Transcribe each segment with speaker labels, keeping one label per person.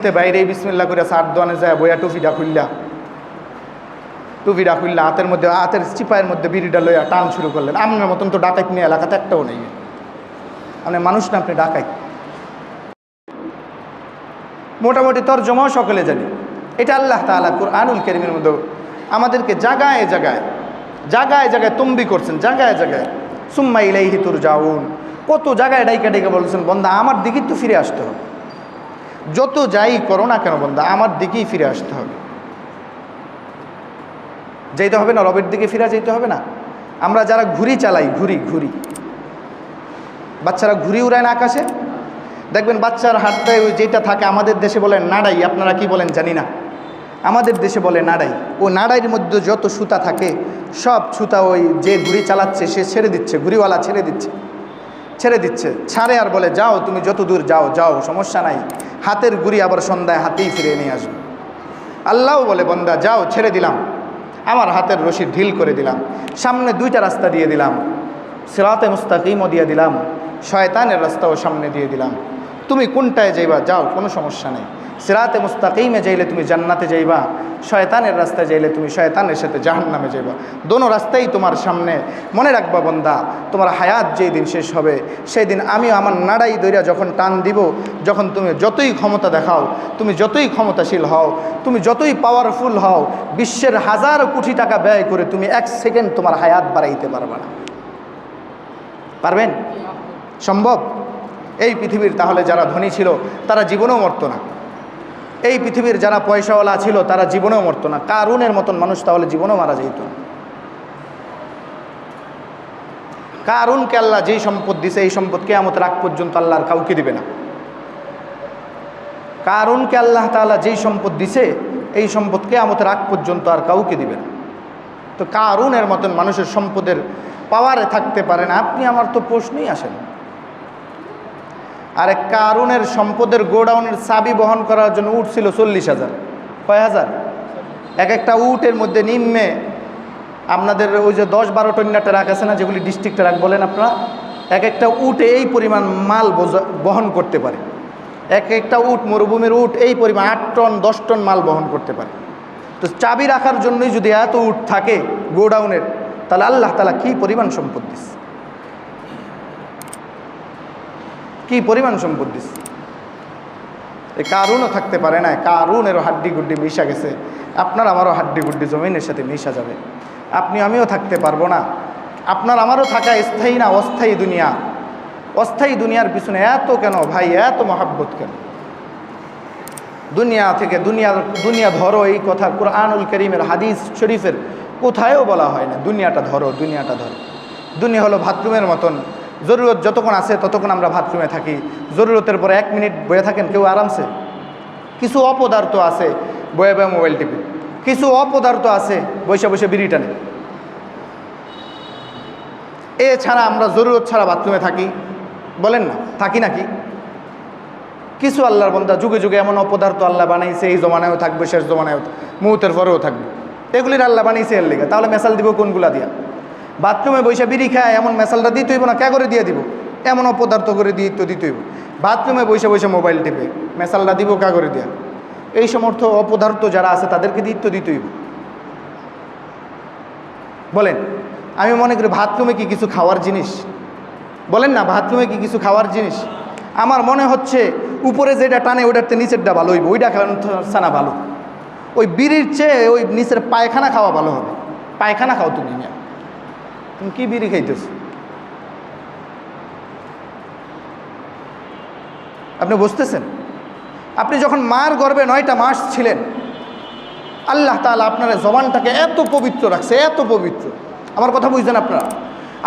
Speaker 1: বাইরে বিসমিল্লাহ করে সার দোয়ানে যায় বইয়া টুপিটা খুললা হাতের মধ্যে হাতের চিপায়ের মধ্যে বিড়িটা লইয়া টান শুরু করলেন। আপনার মতন তো ডাকাইত নিয়ে এলাকাতে একটাও নেই। আপনি মানুষ না, আপনি ডাকাইত। মোটামুটি তরজমাও সকলে জানি। এটা আল্লাহ তাআলা কুরআনুল কারীমের মধ্যে আমাদেরকে জায়গায় জায়গায় তম্বি করছেন, জায়গায় জায়গায় সুম্মা ইলাইহি তুরজাউন। কত জায়গায় ডাইকা ডাইকা বলছেন, বন্দা আমার দিকেই তো ফিরে আসতে হবে। যত যাই করো না কেন বন্দা, আমার দিকেই ফিরে আসতে হবে। যেতে হবে না, রবের দিকে ফিরে যেতে হবে না। আমরা যারা ঘুড়ি চালাই, ঘুড়ি বাচ্চারা ঘুড়ি উড়ায় না আকাশে, দেখবেন বাচ্চার হাতটায় ওই যেটা থাকে, আমাদের দেশে বলে নাড়াই, আপনারা কি বলেন জানি না, আমাদের দেশে বলে নাড়াই। ও নাড়াইয়ের মধ্যে যত সুতা থাকে সব সুতা ওই যে ঘুড়ি চালাচ্ছে সে ছেড়ে দিচ্ছে, ঘুড়িওয়ালা ছেড়ে দিচ্ছে, ছাড়ে আর বলে যাও তুমি যত দূর যাও সমস্যা নাই, হাতের ঘুড়ি আবার সন্ধ্যায় হাতেই ফিরে নিয়ে আসবে। আল্লাহও বলে বন্দা যাও, ছেড়ে দিলাম, আমার হাতের রশি ঢিল করে দিলাম, সামনে দুইটা রাস্তা দিয়ে দিলাম, সিরাতে মুস্তাকিমও দিয়ে দিলাম, শয়তানের রাস্তাও সামনে দিয়ে দিলাম, তুমি কোনটায় যাইবা যাও, কোনো সমস্যা নেই। সিরাতে মুস্তাকিমে যাইলে তুমি জান্নাতে যাইবা, শয়তানের রাস্তায় যাইলে তুমি শয়তানের সাথে জাহান্নামে যাইবা। দোনো রাস্তাই তোমার সামনে। মনে রাখবা বন্দা, তোমার হায়াত যেই দিন শেষ হবে সেই দিন আমি আমার নাড়াই দইরা যখন টান দিব, যখন তুমি যতই ক্ষমতা দেখাও, তুমি যতই ক্ষমতাশীল হও, তুমি যতই পাওয়ারফুল হও, বিশ্বের হাজার কোটি টাকা ব্যয় করে তুমি 1 সেকেন্ড তোমার হায়াত বাড়াইতে পারবে না। পারবেন? সম্ভব? এই পৃথিবীর তাহলে যারা ধনী ছিল তারা জীবনেও মরত না। এই পৃথিবীর যারা পয়সাওয়ালা ছিল তারা জীবনেও মরত না। কারুনের মতন মানুষ তাহলে জীবনেও মারা যেত না। কারুনকে আল্লাহ যেই সম্পদ দিছে, এই সম্পদ কিয়ামতের আগ পর্যন্ত আল্লাহর কাউকে দিবে না। কারুনকে আল্লাহ তাআলা যেই সম্পদ দিছে, এই সম্পদ কিয়ামতের আগ পর্যন্ত আর কাউকে দিবে না। তো কারুনের মতন মানুষের সম্পদের পাওয়ারে থাকতে পারে না, আপনি আমার তো প্রশ্নই আসে না। আর কারুনের সম্পদের গোডাউনের চাবি বহন করার জন্য উট ছিল 40,000। কয় হাজার? এক একটা উটের মধ্যে নিম্নে আপনাদের ওই যে 10-12 টন্না ট্রাক আছে না, যেগুলি ডিস্ট্রিক্ট ট্রাক বলেন আপনারা, এক একটা উটে এই পরিমাণ মাল বহন করতে পারে। এক একটা উট, মরুভূমির উট এই পরিমাণ 8 টন 10 টন মাল বহন করতে পারে। তো চাবি রাখার জন্যই যদি এত উট থাকে গোডাউনের, তাহলে আল্লাহ তাআলা কী পরিমাণ সম্পদ দিচ্ছে, কি পরিমাণ সম্পদ দিচ্ছে। এই কারুনও থাকতে পারে না। কারুনেরও হাড্ডি গুড্ডি মিশা গেছে, আপনার আমারও হাড্ডি গুড্ডি জমিনের সাথে মিশা যাবে। আপনি আমিও থাকতে পারবো না। আপনার আমারও থাকা স্থায়ী না, অস্থায়ী দুনিয়া। অস্থায়ী দুনিয়ার পিছনে এত কেন ভাই, এত মহাব্বত কেন? দুনিয়া থেকে দুনিয়া ধরো, এই কথা কুরআনুল কারীমের হাদিস শরীফের কোথায়ও বলা হয় না। দুনিয়াটা ধরো। দুনিয়া হলো বাথরুমের মতন, জরুরত যতক্ষণ আছে ততক্ষণ আমরা বাথরুমে থাকি। জরুরতের পরে 1 মিনিট বয়ে থাকেন কেউ আরামসে? কিছু অপদার্থ আছে বয়ে বয়ে মোবাইল টিপে, কিছু অপদার্থ আছে বসে বসে বিড়ি টানে। এছাড়া আমরা জরুরত ছাড়া বাথরুমে থাকি, বলেন না, থাকি নাকি? কিছু আল্লাহর বান্দা যুগে যুগে এমন অপদার্থ আল্লাহ বানাইছে, এই জমানায়ও থাকবে, শেষ জমানায়ও, মুহূর্তের পরেও থাকবে। এগুলির আল্লাহ বানাইছে এর লেগে। তাহলে মেসাল দিব কোনগুলা দিয়া? বাথরুমে বসে বিড়ি খায় এমন মেসালটা দিতে হইব না? কে করে দিয়ে দিব? এমন অপদার্থ করে দিতে হইব। বাথরুমে বসে বসে মোবাইল টিপে মেসালটা দিব কা করে দিয়া? এই সমর্থ অপদার্থ যারা আছে তাদেরকে দিতে হইব। বলেন, আমি মনে করি বাথরুমে কি কিছু খাওয়ার জিনিস? বলেন না, বাথরুমে কি কিছু খাওয়ার জিনিস? আমার মনে হচ্ছে উপরে যেটা টানে ওইটাতে নিচেরটা ভালো হইব, ওইটা খানা ভালো। ওই বিড়ির চেয়ে ওই নিচের পায়খানা খাওয়া ভালো হবে। পায়খানা খাও তুমি কি বিড়ি খাইতেছ? আপনি বুঝতেছেন? আপনি যখন মার গর্ভে 9টা মাস ছিলেন, আল্লাহ তাআলা আপনার জবানটাকে এত পবিত্র রাখছে, এত পবিত্র। আমার কথা বুঝছেন আপনারা?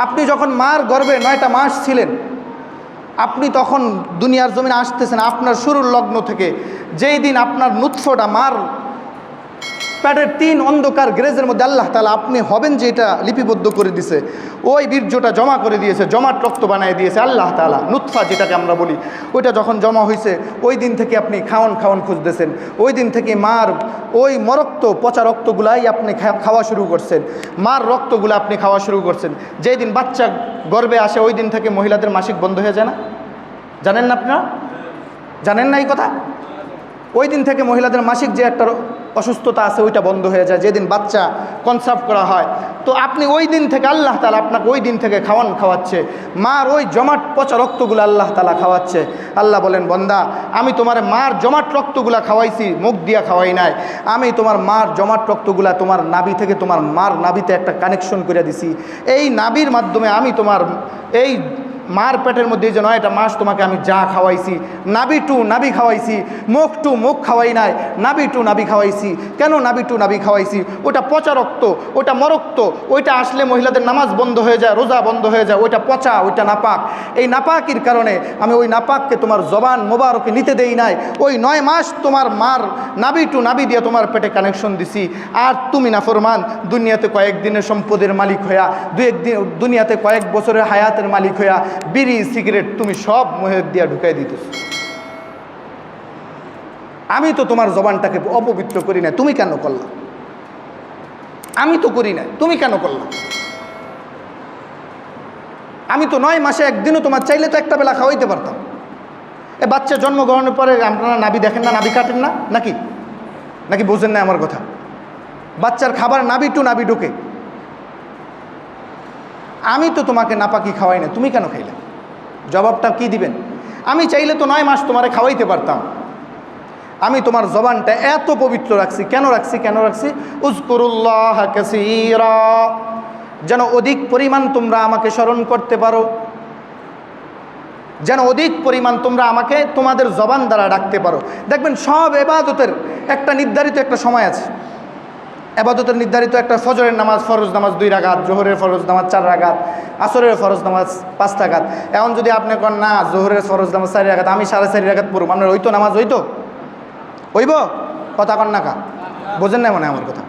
Speaker 1: আপনি যখন মার গর্ভে 9টা মাস ছিলেন, আপনি তখন দুনিয়ার জমিনে আসতেছেন, আপনার শুরুর লগ্ন থেকে যেই দিন আপনার নুৎফাটা মার পেটের 3 অন্ধকার গ্রেজের মধ্যে আল্লাহ তাআলা আপনি হবেন যে এটা লিপিবদ্ধ করে দিয়েছে, ওই বীর্যটা জমা করে দিয়েছে, জমাট রক্ত বানিয়ে দিয়েছে আল্লাহ তাআলা। নুৎফা যেটাকে আমরা বলি, ওইটা যখন জমা হয়েছে ওই দিন থেকে আপনি খাওয়ান খুঁজতেছেন। ওই দিন থেকে মার ওই মরক্ত পচা রক্তগুলাই আপনি খাওয়া শুরু করছেন, মার রক্তগুলো আপনি খাওয়া শুরু করছেন। যেই দিন বাচ্চা গর্ভে আসে ওই দিন থেকে মহিলাদের মাসিক বন্ধ হয়ে যায় না? জানেন না আপনারা? জানেন না এই কথা? ওই দিন থেকে মহিলাদের মাসিক যে একটা অসুস্থতা আছে ওইটা বন্ধ হয়ে যায়, যেদিন বাচ্চা কনসার্ভ করা হয়। তো আপনি ওই দিন থেকে আল্লাহ তাআলা আপনাকে ওই দিন থেকে খাওয়াচ্ছে, মার ওই জমাট পচা রক্তগুলো আল্লাহ তাআলা খাওয়াচ্ছে। আল্লাহ বলেন, বান্দা আমি তোমার মার জমাট রক্তগুলা খাওয়াইছি, মুখ দিয়া খাওয়াই নাই। আমি তোমার মার জমাট রক্তগুলা তোমার নাভি থেকে তোমার মার নাভিতে একটা কানেকশন করে দিছি। এই নাভির মাধ্যমে আমি তোমার এই মার পেটের মধ্যে যে 9টা মাস তোমাকে আমি যা খাওয়াইছি, নাভি টু নাভি খাওয়াইছি, মুখ টু মুখ খাওয়াই নাই, নাভি টু নাভি খাওয়াইছি। কেন নাভি টু নাভি খাওয়াইছি? ওটা পচা রক্ত, ওটা মরক্ত, ওইটা আসলে মহিলাদের নামাজ বন্ধ হয়ে যায়, রোজা বন্ধ হয়ে যায়, ওইটা পচা, ওইটা নাপাক। এই নাপাকির কারণে আমি ওই নাপাককে তোমার জবান মোবারকে নিতে দেই নাই। ওই 9 মাস তোমার মার নাভি টু নাভি দিয়ে তোমার পেটে কানেকশন দিছি। আর তুমি নাফরমান, দুনিয়াতে কয়েকদিনের সম্পদের মালিক হইয়া, দুনিয়াতে কয়েক বছরের হায়াতের মালিক হইয়া বিড়ি সিগারেট তুমি সব মুহের দিয়া ঢুকাই দিতেছ। আমি তো তোমার জবানটাকে অপবিত্র করি না, তুমি কেন করলা? আমি তো করি না, তুমি কেন করলা? আমি তো 9 মাসে একদিনও তোমার চাইলে তো একটা বেলা খাওয়াইতে পারতাম। এ বাচ্চা জন্মগ্রহণের পরে আপনারা নাভি দেখেন না, নাভি কাটেন না নাকি? নাকি বোঝেন না আমার কথা? বাচ্চার খাবার নাভি টু নাভি ঢুকে। আমি তো তোমাকে নাপাকি খাওয়াই না, তুমি কেন খাইলে? জবাবটা কি দিবেন? আমি চাইলে তো 9 মাস তোমারে খাওয়াইতে পারতাম। আমি তোমার জবানটা এত পবিত্র রাখছি। কেন রাখছি? কেন রাখছি? উযকুরুল্লাহ কাসীরা, যেন অধিক পরিমাণ তোমরা আমাকে স্মরণ করতে পারো, যেন অধিক পরিমাণ তোমরা আমাকে তোমাদের জবান দ্বারা ডাকতে পারো। দেখবেন সব ইবাদতের একটা নির্ধারিত একটা সময় আছে। ইবাদতের নির্ধারিত একটা ফজরের নামাজ, ফরজ নামাজ 2 রাকাত, জোহরের ফরজ নামাজ 4 রাকাত, আসরের ফরজ নামাজ 5 রাকাত। এখন যদি আপনি কন না জোহরের ফরজ নামাজ 4 রাকাত, আমি 4.5 রাকাত পড়ব, আপনার হইতো নামাজ হইতো? হইব? কথা কন না কা? বোঝেন না মনে আমার কথা?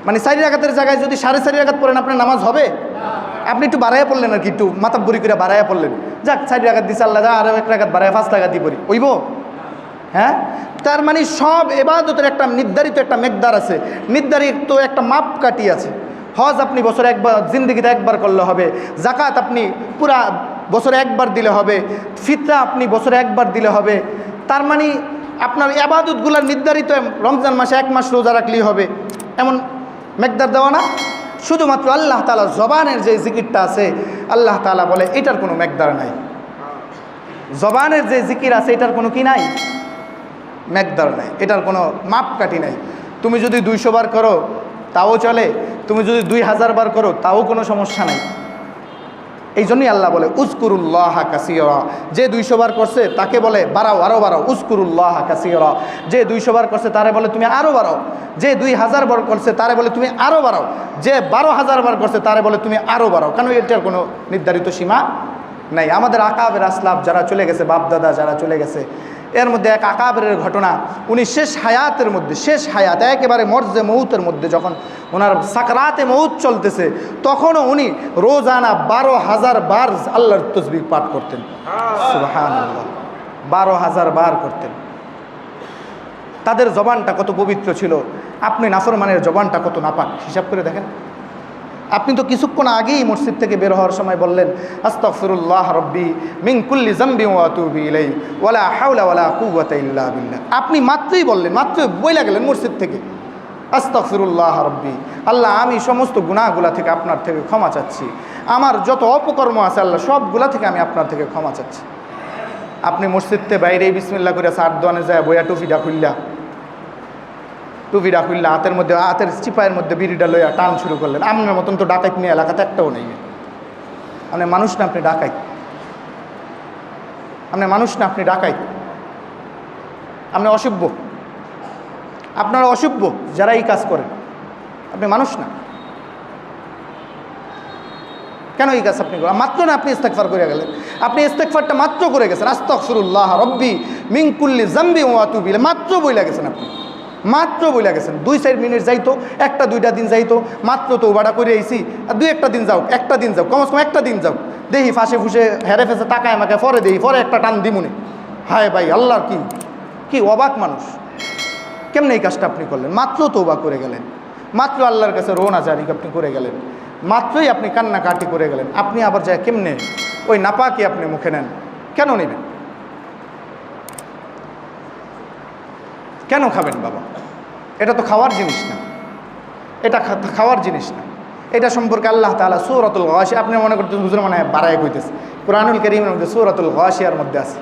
Speaker 1: মানে 4 রাকাতের জায়গায় যদি 4.5 রাকাত পড়েন আপনার নামাজ হবে? আপনি একটু বাড়াইয়া পড়লেন আর কি, একটু মাতাব্বরি করে বাড়াইয়া পড়লেন, যাক 4 রাকাত দিছে আল্লাহ, যা আরও 1 রাকাত বাড়াইয়া 5 রাকাত দিয়ে পড়ি, হইব? হ্যাঁ, তার মানে সব ইবাদতের একটা নির্ধারিত একটা মেকদার আছে, নির্ধারিত একটা মাপকাঠি আছে। হজ আপনি বছরে একবার, জিন্দগিতে একবার করলে হবে। জাকাত আপনি পুরা বছরে একবার দিলে হবে। ফিতরা আপনি বছরে একবার দিলে হবে। তার মানে আপনার ইবাদতগুলোর নির্ধারিত, রমজান মাসে 1 মাস রোজা রাখলেই হবে, এমন মেকদার দেওয়া না। শুধুমাত্র আল্লাহ তাআলা জবানের যে জিকিরটা আছে, আল্লাহ তাআলা বলে এটার কোনো মেকদার নাই। জবানের যে জিকির আছে এটার কোনো কি নাই? মেকদার নাই, এটার কোনো মাপকাঠি নাই। তুমি যদি 200 বার করো তাও চলে, তুমি যদি 2000 বার করো তাও কোনো সমস্যা নাই। এই জন্যই আল্লাহ বলে উযকুরুল্লাহ কাসীরা। যে 200 বার করছে তাকে বলে বাড়াও, আরও বাড়াও, উযকুরুল্লাহ কাসীরা। যে 200 বার করছে তারে বলে তুমি আরও বাড়াও। যে 2000 বার করছে তারে বলে তুমি আরও বাড়াও। যে 12,000 বার করছে তারে বলে তুমি আরও বাড়াও। কারণ এটার কোনো নির্ধারিত সীমা নাই। আমাদের আকাবের আসলাফ যারা চলে গেছে, বাপদাদা যারা চলে গেছে, এর মধ্যে এক আকাবের ঘটনা, উনি শেষ হায়াতের মধ্যে, শেষ হায়াত একেবারে মর্জে মৌতের মধ্যে, যখন ওনার সাকরাতে মৌত চলতেছে, তখনও উনি রোজানা 12,000 বার আল্লাহর তাসবিহ পাঠ করতেন। সুবহানাল্লাহ, 12,000 বার করতেন। তাদের জবানটা কত পবিত্র ছিল, আপনি নাফরমানের জবানটা কত নাপাক, হিসাব করে দেখেন। আপনি তো কিছুক্ষণ আগেই মসজিদ থেকে বের হওয়ার সময় বললেন আস্তাগফিরুল্লাহ রাব্বি মিন কুল্লি যামবি ওয়া আতুবু ইলাইহি ওয়ালা হাওলা ওয়ালা কুওয়াতা ইল্লা বিল্লাহ। আপনি মাত্রই বললেন, মাত্রই বইলা গেলেন মসজিদ থেকে আস্তাগফিরুল্লাহ রাব্বি, আল্লাহ আমি সমস্ত গুনাহগুলা থেকে আপনার থেকে ক্ষমা চাচ্ছি, আমার যত অপকর্ম আছে আল্লাহ সবগুলা থেকে আমি আপনার থেকে ক্ষমা চাচ্ছি। আপনি মসজিদ থেকে বাইরেই বিসমিল্লাহ করে সার দোয়ানে যায় বইয়া টুপিটা খুললা, হাতের মধ্যে, হাতের চিপায়ের মধ্যে বিড়িটা লইয়া টান শুরু করলেন। আপনার মতন তো ডাকাইত নিয়ে এলাকাতে একটাও নেই। আপনি মানুষ না, আপনি ডাকাইত। আপনি মানুষ না, আপনি ডাকাইত। আপনি অসভ্য, আপনারা অসভ্য যারা এই কাজ করেন। আপনি মানুষ না, কেন এই কাজ আপনি করেন? মাত্র না আপনি ইস্তেগফার করে গেলেন, আপনি ইস্তেগফারটা মাত্র করে গেছেন, আস্তাগফিরুল্লাহ রাব্বি মিন কুল্লি যামবি ওয়া আতুবু ইলাইহি, মাত্র বইলা গেছেন। আপনি মাত্র বইলা গেছেন। 2-4 মিনিট যাইতো, 1-2টা দিন যাইতো, মাত্র তো ওবাটা করে আইছি, আর 2-1টা দিন যাও, একটা দিন যাও, কমসে কম একটা দিন যাও, দেখি ফাঁসে ফুসে হেরে ফেসে তাকায় আমাকে, পরে দেখি পরে একটা টান দিমুনে। হায় ভাই, আল্লাহর কি অবাক মানুষ, কেমনে এই কাজটা আপনি করলেন? মাত্র তওবা করে গেলেন, মাত্র আল্লাহর কাছে রোনা জারি আপনি করে গেলেন, মাত্রই আপনি কান্নাকাটি করে গেলেন। আপনি আবার যায় কেমনে ওই নাপাকি আপনি মুখে নেন? কেন নেবেন? কেন খাবেন বাবা? এটা তো খাওয়ার জিনিস না, এটা খাওয়ার জিনিস না। এটা সম্পর্কে আল্লাহ তাআলা সূরাতুল গাশিয়া, আপনি মনে করতেছেন হুজুর মানে বাড়ায় কইতেছে, কুরআনুল কারীমের মধ্যে সূরাতুল গাশিয়ার মধ্যে আছে।